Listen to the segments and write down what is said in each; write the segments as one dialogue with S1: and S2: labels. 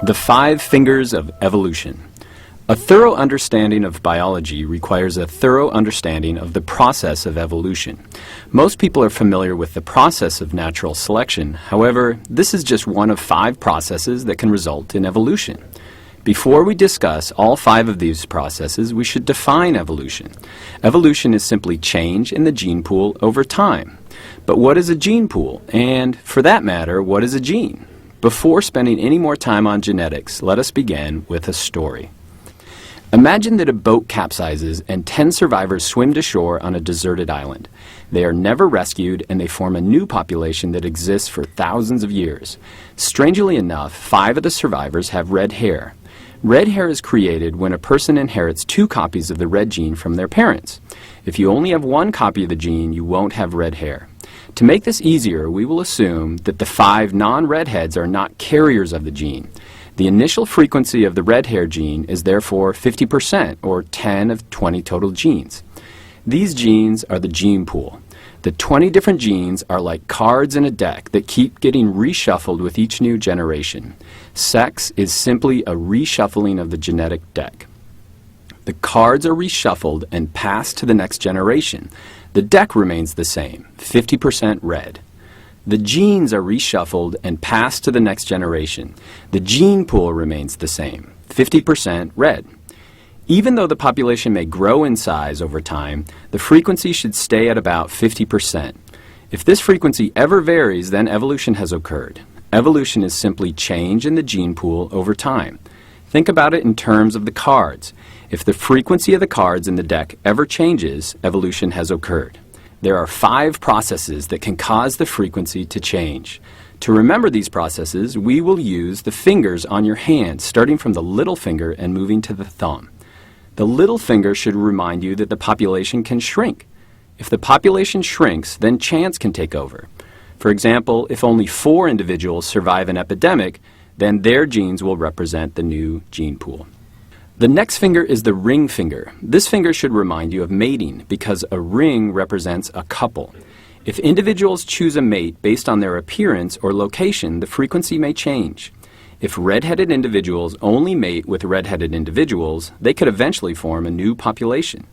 S1: The 5 Fingers of Evolution. A thorough understanding of biology requires a thorough understanding of the process of evolution. Most people are familiar with the process of natural selection. However, this is just one of 5 processes that can result in evolution. Before we discuss all 5 of these processes, we should define evolution. Evolution is simply change in the gene pool over time. But what is a gene pool? And, for that matter, what is a gene? Before spending any more time on genetics, let us begin with a story. Imagine that a boat capsizes and 10 survivors swim to shore on a deserted island. They are never rescued and they form a new population that exists for thousands of years. Strangely enough, 5 of the survivors have red hair. Red hair is created when a person inherits 2 copies of the red gene from their parents. If you only have 1 copy of the gene, you won't have red hair. To make this easier, we will assume that the 5 non-redheads are not carriers of the gene. The initial frequency of the red hair gene is therefore 50%, or 10 of 20 total genes. These genes are the gene pool. The 20 different genes are like cards in a deck that keep getting reshuffled with each new generation. Sex is simply a reshuffling of the genetic deck. The cards are reshuffled and passed to the next generation. The deck remains the same, 50% red. The genes are reshuffled and passed to the next generation. The gene pool remains the same, 50% red. Even though the population may grow in size over time, the frequency should stay at about 50%. If this frequency ever varies, then evolution has occurred. Evolution is simply change in the gene pool over time. Think about it in terms of the cards. If the frequency of the cards in the deck ever changes, evolution has occurred. There are 5 processes that can cause the frequency to change. To remember these processes, we will use the fingers on your hand, starting from the little finger and moving to the thumb. The little finger should remind you that the population can shrink. If the population shrinks, then chance can take over. For example, if only 4 individuals survive an epidemic, then their genes will represent the new gene pool. The next finger is the ring finger. This finger should remind you of mating because a ring represents a couple. If individuals choose a mate based on their appearance or location, the frequency may change. If red-headed individuals only mate with red-headed individuals, they could eventually form a new population.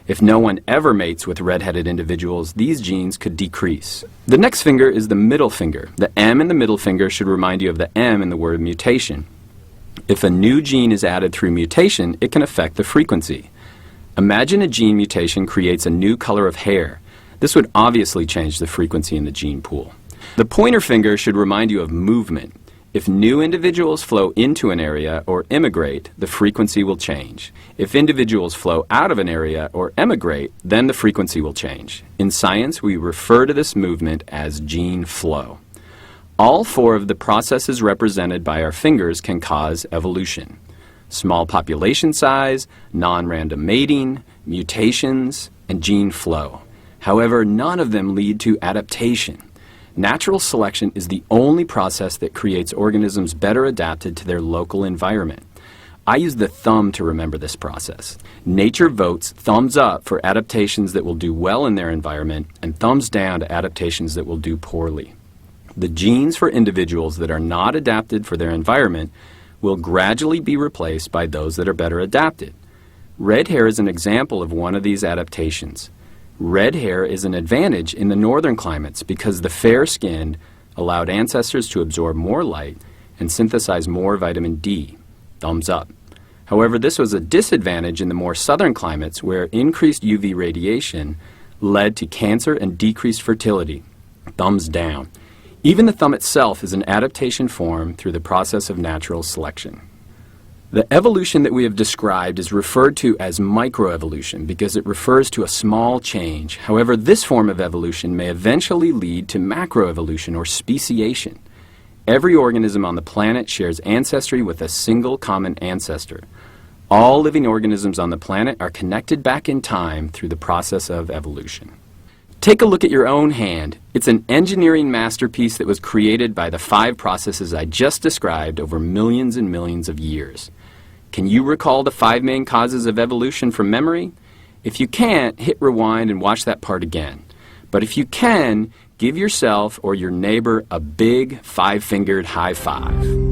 S1: If no one ever mates with red-headed individuals, these genes could decrease. The next finger is the middle finger. The M in the middle finger should remind you of the M in the word mutation. If a new gene is added through mutation, it can affect the frequency. Imagine a gene mutation creates a new color of hair. This would obviously change the frequency in the gene pool. The pointer finger should remind you of movement. If new individuals flow into an area or immigrate, the frequency will change. If individuals flow out of an area or emigrate, then the frequency will change. In science, we refer to this movement as gene flow. All 4 of the processes represented by our fingers can cause evolution. Small population size, non-random mating, mutations, and gene flow. However, none of them lead to adaptation. Natural selection is the only process that creates organisms better adapted to their local environment. I use the thumb to remember this process. Nature votes thumbs up for adaptations that will do well in their environment and thumbs down to adaptations that will do poorly. The genes for individuals that are not adapted for their environment will gradually be replaced by those that are better adapted. Red hair is an example of one of these adaptations. Red hair is an advantage in the northern climates because the fair-skinned allowed ancestors to absorb more light and synthesize more vitamin D. Thumbs up. However, this was a disadvantage in the more southern climates where increased UV radiation led to cancer and decreased fertility. Thumbs down. Even the thumb itself is an adaptation formed through the process of natural selection. The evolution that we have described is referred to as microevolution because it refers to a small change. However, this form of evolution may eventually lead to macroevolution or speciation. Every organism on the planet shares ancestry with a single common ancestor. All living organisms on the planet are connected back in time through the process of evolution. Take a look at your own hand. It's an engineering masterpiece that was created by the 5 processes I just described over millions and millions of years. Can you recall the 5 main causes of evolution from memory? If you can't, hit rewind and watch that part again. But if you can, give yourself or your neighbor a big 5-fingered high five.